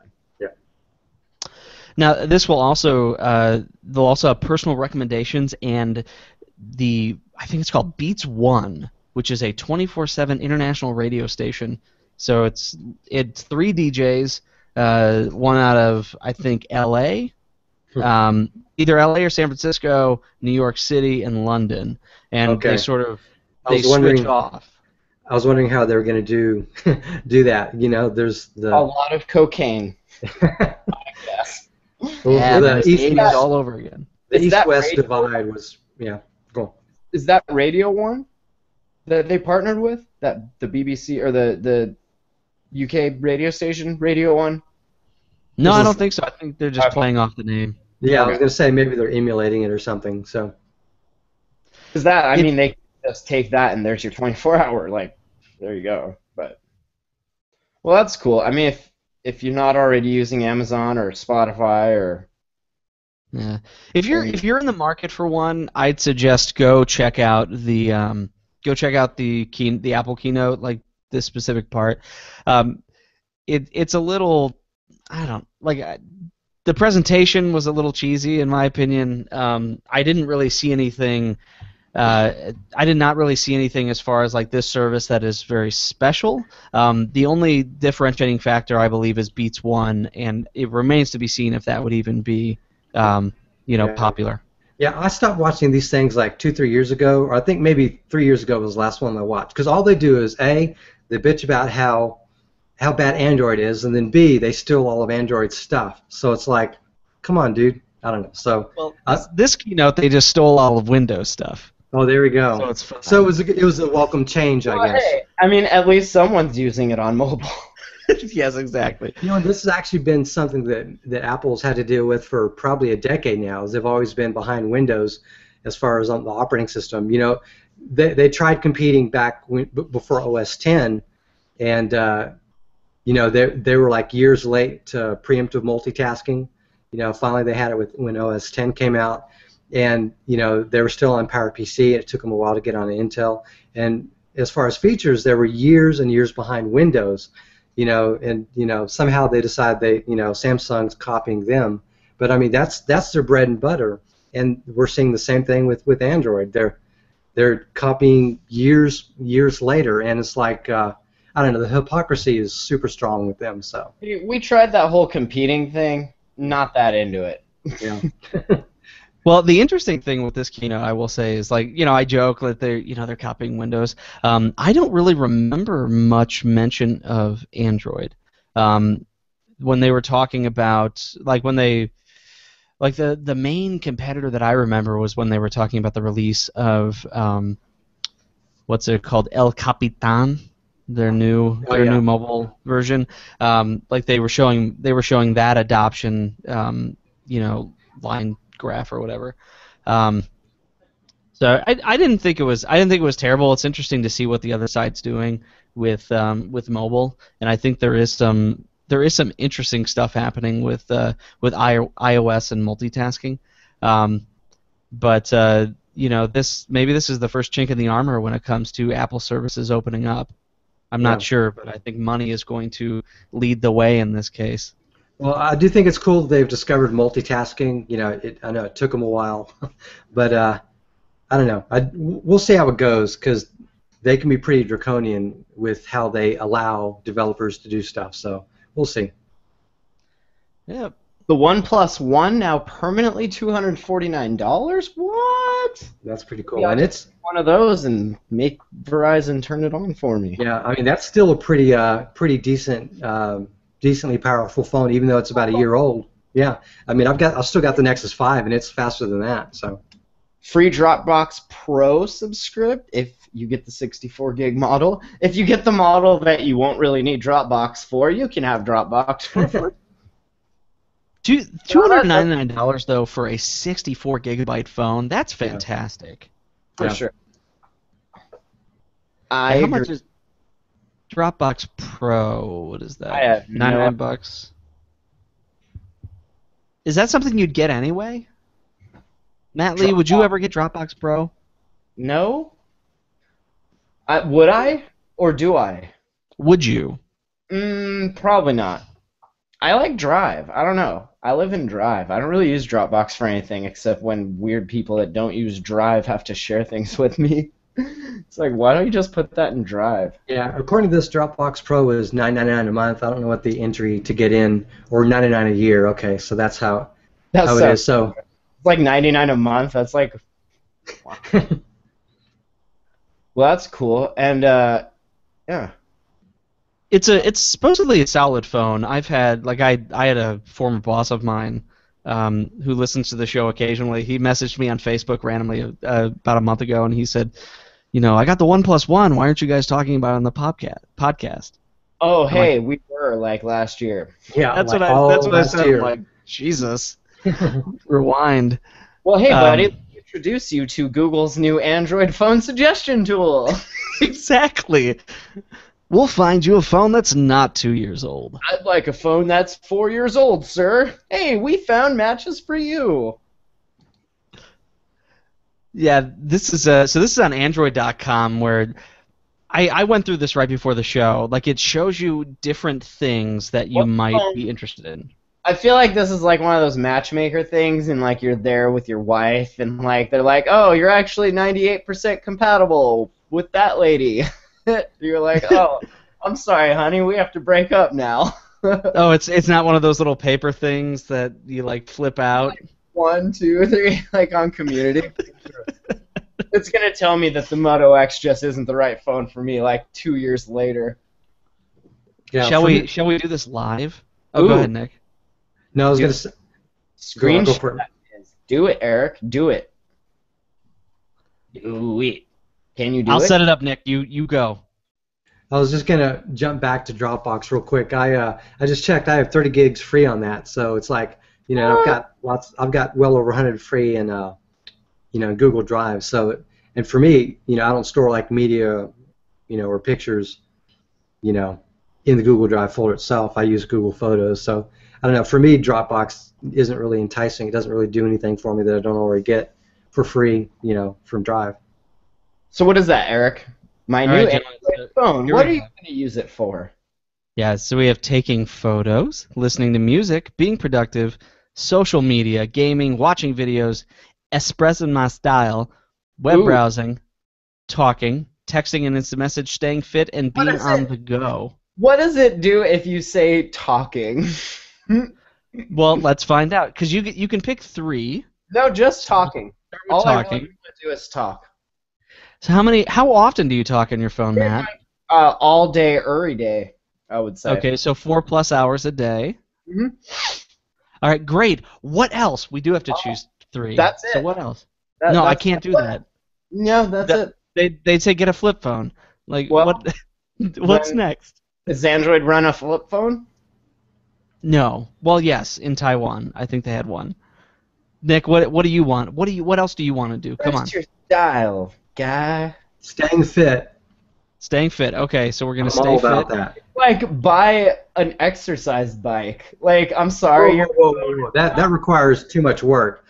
Now this will also they'll also have personal recommendations and I think it's called Beats One, which is a 24/7 international radio station. So it's 3 DJs, one out of I think L.A. Either L.A. or San Francisco, New York City, and London, and Okay. they sort of I was switch wondering- off. I was wondering how they were going to do that. There's the A lot of cocaine, I guess. Yeah, the the east 80s all over again. Is that east-west radio? divide was cool. Is that Radio One that they partnered with? That the BBC or the UK radio station, Radio One? No, This I is- don't think so. I think they're just playing off the name. Yeah, I Okay. was going to say maybe they're emulating it or something. So Because I mean, they just take that and there's your 24-hour. Like, there you go. But well, that's cool. I mean, if you're not already using Amazon or Spotify or Yeah. If you're in the market for one, I'd suggest go check out the Apple keynote, like this specific part. It's a little, I don't like the presentation was a little cheesy in my opinion. I didn't really see anything. I did not really see anything as far as like this service that is very special. The only differentiating factor I believe is Beats One, and it remains to be seen if that would even be popular. yeah, I stopped watching these things like 2-3 years ago, or I think maybe 3 years ago was the last one I watched. Because all they do is they bitch about how bad Android is, and then B, they steal all of Android's stuff. So it's like, come on, dude. I don't know. So Well, this keynote they just stole all of Windows stuff. oh, there we go. So it's fine. So it was a welcome change, I guess. Hey, I mean, at least someone's using it on mobile. Yes, exactly. And this has actually been something that Apple's had to deal with for probably a decade now, as they've always been behind Windows as far as on the operating system. They tried competing back before OS 10, and they were like years late to preemptive multitasking. Finally they had it when OS 10 came out, and they were still on PowerPC. It took them a while to get on Intel, and as far as features, they were years and years behind Windows. Somehow they decide Samsung's copying them, but I mean that's their bread and butter, and we're seeing the same thing with Android. They're copying years later, and it's like I don't know, the hypocrisy is super strong with them. So We tried that whole competing thing. Not that into it. yeah, Well, the interesting thing with this keynote, I will say, is like I joke that they're copying Windows. I don't really remember much mention of Android when they were talking about the main competitor that I remember was when they were talking about the release of what's it called, El Capitan, their new new mobile version. Like they were showing that adoption line graph or whatever. So I didn't think it was terrible. It's interesting to see what the other side's doing with mobile, and I think there is some interesting stuff happening with iOS and multitasking. But this is the first chink in the armor when it comes to Apple services opening up. I'm Yeah. not sure, but I think money is going to lead the way in this case. Well, I do think it's cool that they've discovered multitasking. I know it took them a while, but I don't know. We'll see how it goes because they can be pretty draconian with how they allow developers to do stuff. So we'll see. Yeah. The OnePlus One now permanently $249. What? That's pretty cool. Yeah, And it's one of those and make Verizon turn it on for me. yeah. I mean, that's still a pretty decent, decently powerful phone, even though it's about a year old. Yeah. I mean, I've still got the Nexus 5, and it's faster than that. So. Free Dropbox Pro subscript if you get the 64 gig model. If you get the model that you won't really need Dropbox for, you can have Dropbox for free. $299 though for a 64 gigabyte phone. That's fantastic. For Yeah. sure. How I much agree. is Dropbox Pro? What is that? I have no- $99. Is that something you'd get anyway? Matt Lee, would you ever get Dropbox Pro? No? Would I? Or do I? Would you? Probably not. I like Drive. I don't know. I live in Drive. I don't really use Dropbox for anything except when weird people that don't use Drive have to share things with me. It's like, why don't you just put that in Drive? Yeah, according to this, Dropbox Pro is $9.99 a month. I don't know what the entry to get in, or $99 a year. Okay, so that's how it is. So It's like $99 a month. That's like, wow. Well, that's cool. And yeah. It's supposedly a solid phone. I had a former boss of mine who listens to the show occasionally. He messaged me on Facebook randomly about a month ago, and he said, I got the OnePlus One. Why aren't you guys talking about it on the podcast? Oh, hey, we were like last year. yeah, That's like what all I last said. year. I'm like, Jesus, rewind. Well, hey, buddy, Um, let me introduce you to Google's new Android phone suggestion tool. Exactly. We'll find you a phone that's not 2 years old. I'd like a phone that's 4 years old, sir. Hey, we found matches for you. Yeah, this is on Android.com where I went through this right before the show. Like, it shows you different things that you might be interested in. I feel like this is like one of those matchmaker things, and like you're there with your wife, and like they're like, "Oh, you're actually 98% compatible with that lady." You're like, "Oh, I'm sorry, honey, we have to break up now." Oh, it's not one of those little paper things that you like flip out. 1, 2, 3, like on Community. It's gonna tell me that the Moto X just isn't the right phone for me. Like 2 years later. Yeah, Shall for we me- do this live? Oh, Ooh. go ahead, Nick. No, I was gonna say. Go Screenshot for it. is. Do it, Eric. Do it. Do it. Can you do I'll it? set it up, Nick. You go. I was just gonna jump back to Dropbox real quick. I just checked. I have 30 gigs free on that, so it's like I've got well over 100 free in Google Drive. So and for me, I don't store like media, or pictures, in the Google Drive folder itself. I use Google Photos. So I don't know. For me, Dropbox isn't really enticing. It doesn't really do anything for me that I don't already get for free, from Drive. So what is that, Eric? My All new right, Android gentlemen, phone. here What we are you go. going to use it for? Yeah, so we have taking photos, listening to music, being productive, social media, gaming, watching videos, espresso my style, web Ooh. browsing, talking, texting an instant message, staying fit, and What being is on it? the go. What does it do if you say talking? Well, let's find out, because you can pick 3. No, just talking. Start with All I talking. really want to do is talk. So how often do you talk on your phone, Matt? All day, every day, I would say. Okay, so 4+ hours a day. Mhm. All right, great. What else? We do have to choose 3. That's So it. what else? That- No, I that's- can't do that. No, that's it. They'd say get a flip phone. Like Well, what? What's then- next? Does Android run a flip phone? No. Well, yes, in Taiwan, I think they had one. Nick, what do you want? What else do you want to do? Come on. What's your style, guy? Staying fit. Staying fit. Okay, so we're gonna I'm stay all fit. about that. Like, buy an exercise bike. Like, I'm sorry. Whoa. That requires too much work.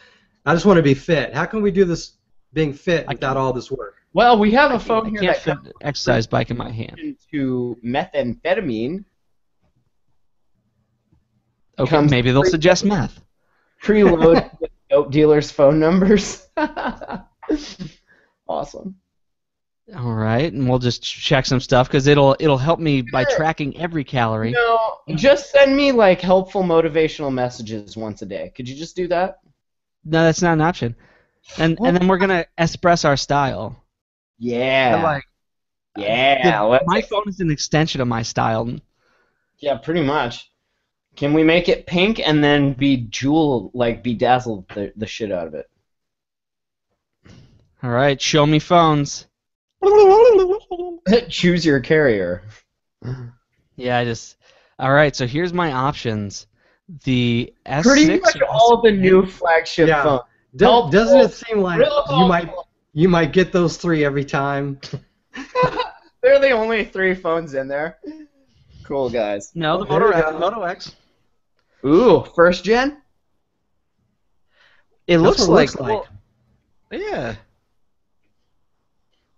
I just want to be fit. How can we do this being fit without all this work? Well, we have a I phone here can't that fit comes an exercise bike in my hand. into methamphetamine. Okay, Comes maybe they'll suggest meth. preloaded with dope dealers' phone numbers. Awesome. All right, and we'll just check some stuff because it'll help me by tracking every calorie. No, just send me like helpful motivational messages once a day. Could you just do that? No, that's not an option. And then we're gonna express our style. I Yeah. like Yeah. my phone is an extension of my style. Yeah, pretty much. Can we make it pink and then bedazzle the shit out of it? All right, show me phones. Choose your carrier. Yeah, all right. So here's my options. The S6. Pretty much all the new flagship Yeah. phones. Doesn't it seem like Real you might get those 3 every time? They're the only 3 phones in there. Cool, guys. No, the There you Moto, go. Moto X. Ooh, first gen? It That's looks what it like. looks like. Well, yeah.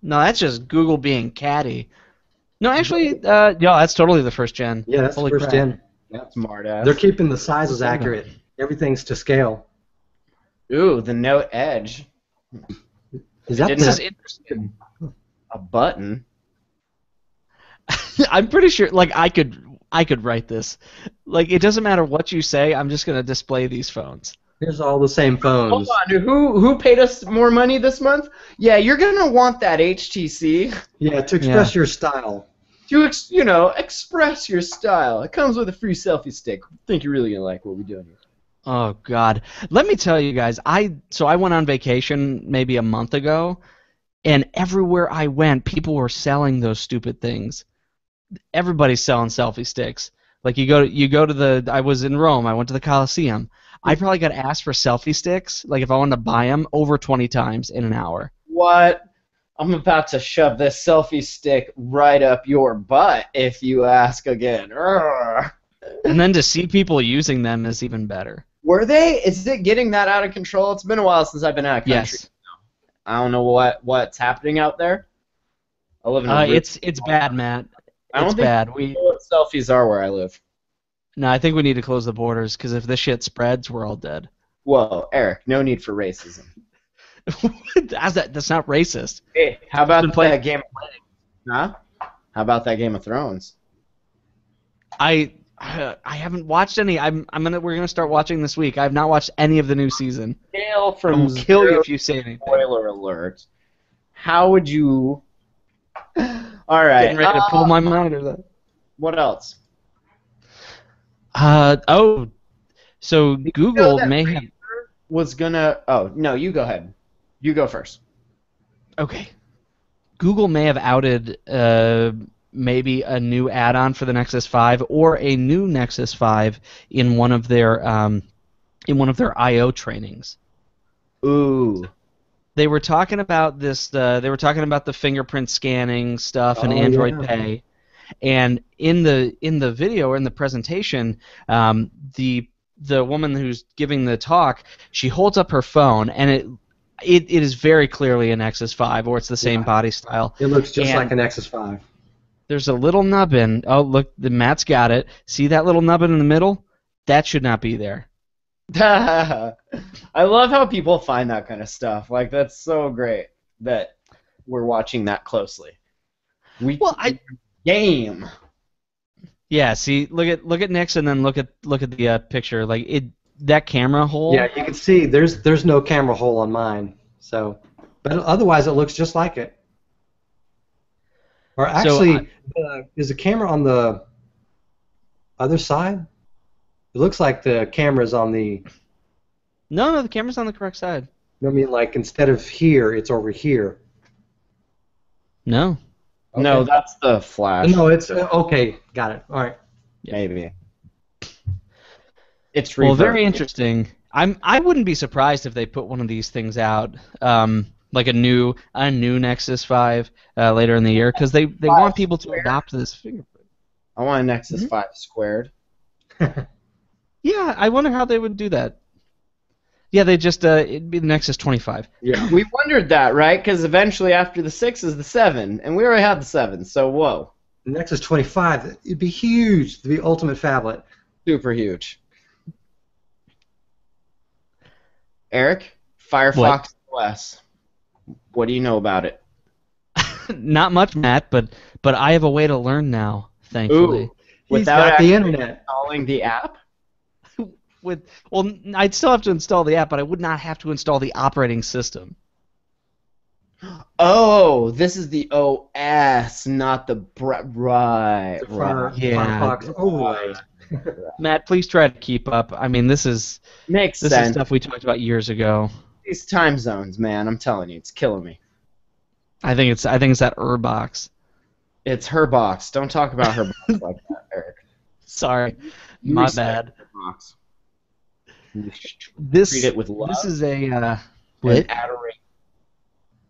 No, that's just Google being catty. No, actually, yeah, that's totally the first gen. Yeah, that's Holy the first crap. gen. Smart ass. They're keeping the sizes accurate. Everything's to scale. Ooh, the Note Edge. Is that This is the, interesting. A button. I'm pretty sure, like, I could write this. Like, it doesn't matter what you say. I'm just gonna display these phones. There's all the same phones. Hold on, who paid us more money this month? Yeah, you're gonna want that HTC Yeah, to express your style. to express your style. It comes with a free selfie stick. I think you're really gonna like what we're doing here. Oh God, let me tell you guys. I went on vacation maybe a month ago, and everywhere I went, people were selling those stupid things. Everybody's selling selfie sticks. Like you go to the. I was in Rome. I went to the Colosseum. I probably got asked for selfie sticks. Like if I wanted to buy them, over 20 times in an hour. What? I'm about to shove this selfie stick right up your butt if you ask again. Urgh. And then to see people using them is even better. Were they? Is it getting that out of control? It's been a while since I've been out of country. Yes. I don't know what's happening out there. I live in a It's bad, Matt. I don't It's think bad. people know what selfies are where I live. No, I think we need to close the borders because if this shit spreads, we're all dead. Whoa, Eric, no need for racism. That's not racist. Hey, how about Been playing- that Game of Thrones? Huh? How about that Game of Thrones? I haven't watched any. We're gonna start watching this week. I've not watched any of the new season. Scale from I'll kill you zero- if you say anything. Spoiler alert. How would you? All right. Getting ready to pull my monitor. Though. What else? So Google that may have. Was gonna. Oh no, you go ahead. You go first. Okay. Google may have outed maybe a new add-on for the Nexus 5 or a new Nexus 5 in one of their I/O trainings. Ooh. They were talking about this. They were talking about the fingerprint scanning stuff and Android yeah. Pay. And in the video or in the presentation, the woman who's giving the talk, she holds up her phone, and it is very clearly a Nexus 5, or it's the same body style. It looks just And like a Nexus 5. there's a little nubbin. Oh, look, Matt's got it. See that little nubbin in the middle? That should not be there. I love how people find that kind of stuff. Like that's so great that we're watching that closely. Game. Yeah. See, look at Nick's, and then look at the picture. Like that camera hole. Yeah, you can see there's no camera hole on mine. So, but otherwise it looks just like it. Or actually, is the camera on the other side? It looks like the camera's on the. No, the camera's on the correct side. I mean, like instead of here, it's over here. No. Okay. No, that's the flash. No, it's okay. Got it. All right. Maybe. It's Well, reverb. very interesting. I wouldn't be surprised if they put one of these things out, like a new Nexus 5 later in the year, because they want people to adopt this fingerprint. I want a Nexus 5 squared. Yeah, I wonder how they would do that. Yeah, they just it'd be the Nexus 25. Yeah. We wondered that, right? Because eventually after the 6 is the 7, and we already had the 7, so whoa. The Nexus 25, it'd be huge. It'd be ultimate phablet. Super huge. Eric, What? Firefox OS. What do you know about it? Not much, Matt, but I have a way to learn now, thankfully. He's Without got the actually internet. installing the app? Well, I'd still have to install the app, but I would not have to install the operating system. Oh, this is the OS, not the right. The Fire, Yeah. Firefox overlay. Matt, please try to keep up. I mean, this is Makes is sense. stuff we talked about years ago. These time zones, man, I'm telling you, it's killing me. I think it's that Urbox. It's her box. Don't talk about her box like that, Eric. Sorry, You my respect bad. her box. You should This treat it with love this is a and what? adoration,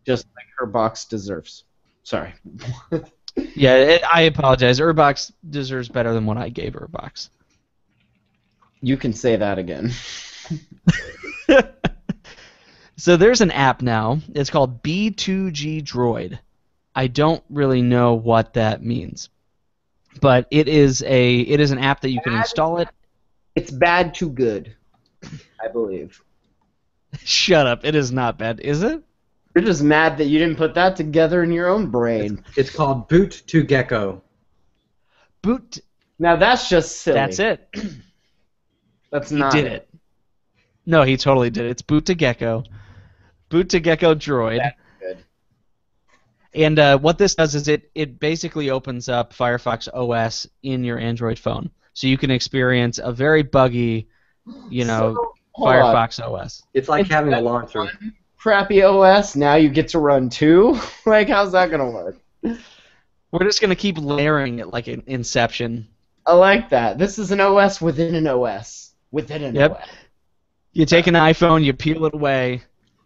just like her box deserves. Sorry. Yeah, I apologize. Urbox deserves better than what I gave Urbox. You can say that again. So there's an app now. It's called B2G Droid. I don't really know what that means, but it is an app that you can install it. It's bad to good, I believe. Shut up! It is not bad, is it? You're just mad that you didn't put that together in your own brain. It's called Boot to Gecko. Boot. Now that's just silly. That's it. That's He not did it. No, he totally did it. It's Boot to Gecko. Boot to Gecko Droid. That's good. And what this does is it basically opens up Firefox OS in your Android phone, so you can experience a very buggy, hold on. Firefox OS. It's like having a launcher. Crappy OS. Now you get to run 2. Like, how's that gonna work? We're just gonna keep layering it like an Inception. I like that. This is an OS within an OS within an Yep. OS. You take an iPhone, you peel it away,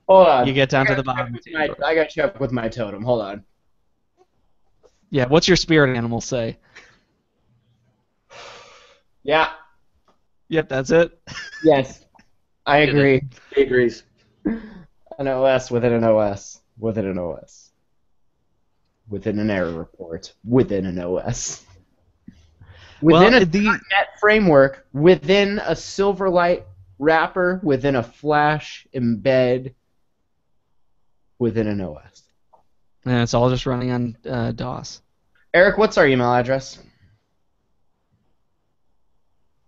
Hold on. you get down to the I gotta bottom. check with I gotta check with my totem. Hold on. Yeah, what's your spirit animal say? Yeah. Yep, that's it. Yes. I agree. He agrees. An OS within an OS within an OS. Within an error report within an OS. Within Well, a .NET framework, within a Silverlight wrapper, within a Flash embed, within an OS. And it's all just running on DOS. Eric, what's our email address?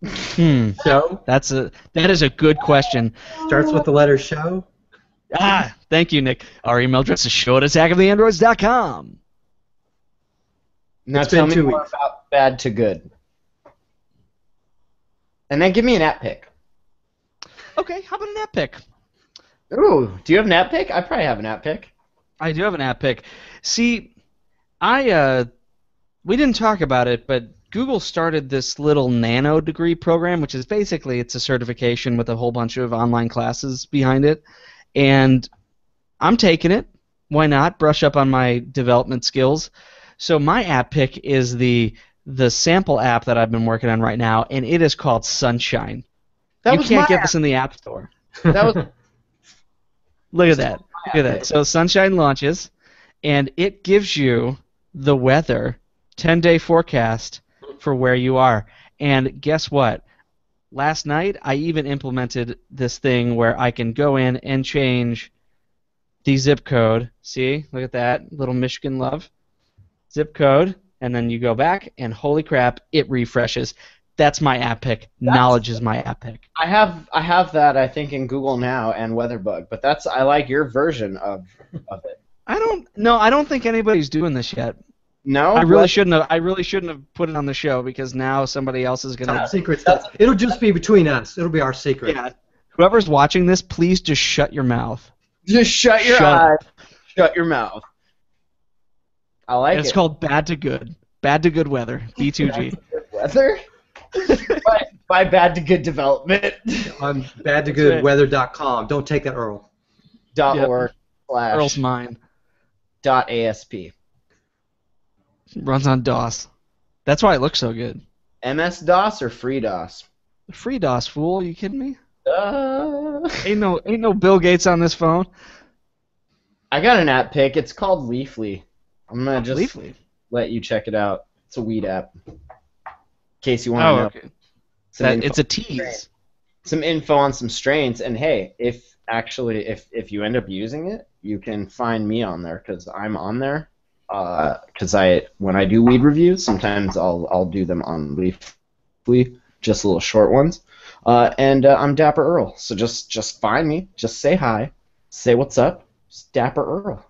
Show That is a good question. starts with the letter show. Thank you, Nick. Our email address is show@attackoftheandroids.com. Now It's tell been me 2 more weeks. about bad to good. And then give me an app pick. Okay, how about an app pick? Ooh, do you have an app pick? I probably have an app pick. I do have an app pick. See, we didn't talk about it, but Google started this little nano degree program, which is basically it's a certification with a whole bunch of online classes behind it, and I'm taking it. Why not? Brush up on my development skills. So my app pick is the sample app that I've been working on right now, and it is called Sunshine. That You was can't my get app. this in the App Store. That was Look at that. Look at that. So Sunshine launches, and it gives you the weather 10-day forecast for where you are. And guess what? Last night, I even implemented this thing where I can go in and change the zip code. See? Look at that. Little Michigan love. Zip code. And then you go back, and holy crap, it refreshes. That's my app pick. Knowledge is my app pick. I have that I think in Google Now and WeatherBug, but I like your version of it. I don't think anybody's doing this yet. No, I really shouldn't have put it on the show because now somebody else is gonna. Top secret stuff. It'll just be between us. It'll be our secret. Yeah. Whoever's watching this, please just shut your mouth. Just shut your Shut eyes, shut your mouth. I like It's it. called Bad to Good. Bad to Good Weather. B2G. Weather. by bad to good development. On badtogoodweather.com. Don't take that, Earl. .org Earl's / mine. .asp. Runs on DOS. That's why it looks so good. MS DOS or free DOS? Free DOS, fool. Are you kidding me? Ain't no Bill Gates on this phone. I got an app pick. It's called Leafly. I'm gonna just Leafly. let you check it out. It's a weed app. In case you want to Oh, know. okay. Some info, It's a tease. some info on some strains, and hey, if you end up using it, you can find me on there because I'm on there. Because when I do weed reviews, sometimes I'll do them on Leafly, just little short ones. And I'm Dapper Earl, so just find me, just say hi, say what's up, it's Dapper Earl.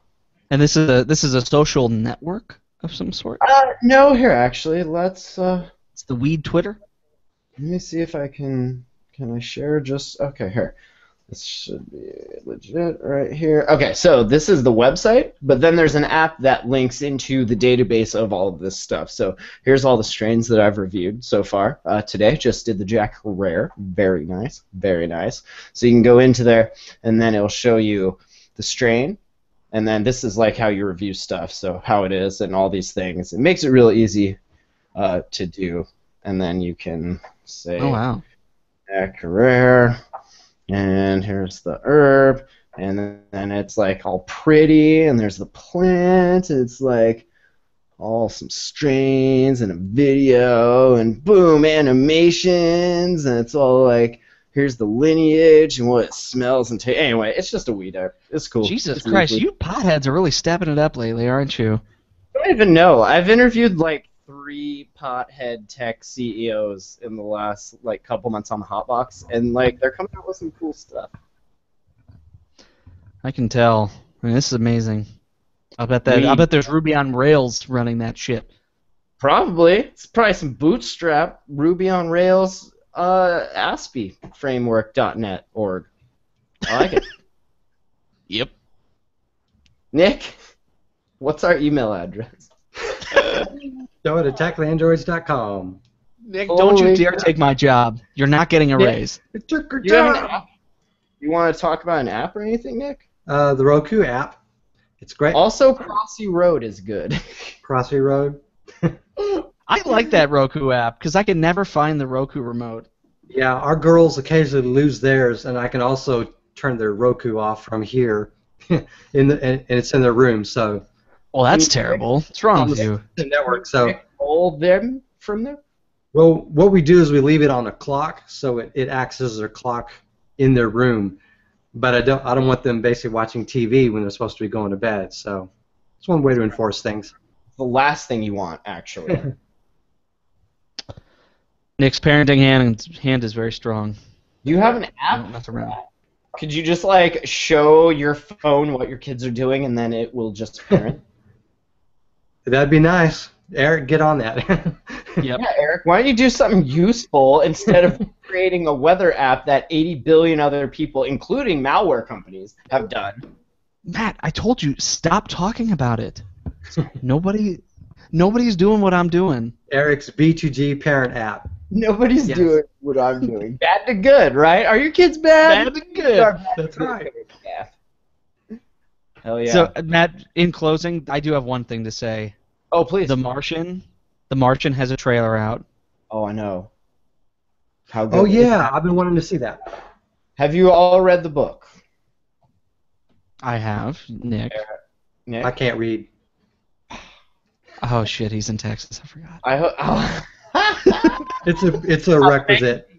And this is a social network of some sort. No, here actually, let's It's the weed Twitter. let me see if I can I share just okay here. This should be legit right here. Okay, so this is the website, but then there's an app that links into the database of all of this stuff. So here's all the strains that I've reviewed so far today. Just did the Jack Rare. Very nice, very nice. So you can go into there, and then it'll show you the strain, and then this is like how you review stuff, so how it is and all these things. It makes it real easy to do, and then you can say Oh wow. Jack Rare. And here's the herb, and then it's like all pretty, and there's the plant, and it's like all some strains and a video, and boom, animations, and it's all like here's the lineage and what it smells and tastes. Anyway, it's just a weed herb. It's cool. Jesus It's Christ, Leafly. you potheads are really stepping it up lately, aren't you? I don't even know. I've interviewed like 3 pothead tech CEOs in the last like couple months on the Hotbox, and like they're coming out with some cool stuff. I can tell. I mean, this is amazing. I bet there's Ruby on Rails running that shit. Probably. It's probably some Bootstrap, Ruby on Rails, ASPI framework.net org. I like it. Yep. Nick, what's our email address? Show it at tackleandroids.com. Nick, don't you Holy dare crap. take my job. You're not getting a Nick. raise. It took her Do you have an job. app? You want to talk about an app or anything, Nick? The Roku app. It's great. Also, Crossy Road is good. Crossy Road. I like that Roku app because I can never find the Roku remote. Yeah, our girls occasionally lose theirs, and I can also turn their Roku off from here, and it's in their room. So Well, that's terrible. What's wrong with you? the network. So Pull them from there? well, what we do is we leave it on a clock, so it acts as their clock in their room. But I don't want them basically watching TV when they're supposed to be going to bed. So it's one way to enforce things. The last thing you want, actually. Nick's parenting hand is very strong. Do you have an No, app? nothing wrong. Could you just like show your phone what your kids are doing, and then it will just parent? That'd be nice. Eric, get on that. Yep. Yeah, Eric, why don't you do something useful instead of creating a weather app that 80 billion other people, including malware companies, have done? Matt, I told you, stop talking about it. Nobody's doing what I'm doing. Eric's B2G parent app. Nobody's Yes. doing what I'm doing. Bad to good, right? Are your kids bad? Bad to good. That's right. Yeah. Hell yeah. So, Matt, in closing, I do have one thing to say. oh, please. The Martian has a trailer out. Oh, I know. How good Oh is yeah, that? I've been wanting to see that. Have you all read the book? I have, Nick. Nick? I can't read. Oh shit, he's in Texas. I forgot. I hope. Oh. It's a requisite.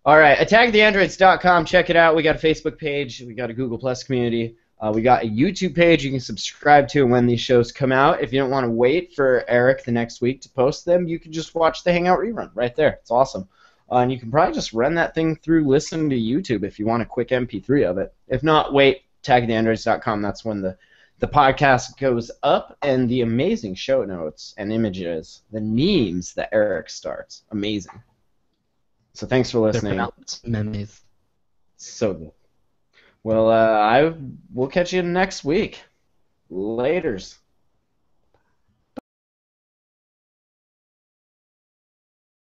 All right, attacktheandroids.com. Check it out. We got a Facebook page. We got a Google Plus community. We got a YouTube page you can subscribe to when these shows come out. If you don't want to wait for Eric the next week to post them, you can just watch the Hangout rerun right there. It's awesome. And you can probably just run that thing through listen to YouTube if you want a quick MP3 of it. If not, wait, attacktheandroids.com. That's when the podcast goes up, and the amazing show notes and images, the memes that Eric starts. Amazing. So thanks for They're listening. pronounced memes. So good. Well, we'll catch you next week. Laters.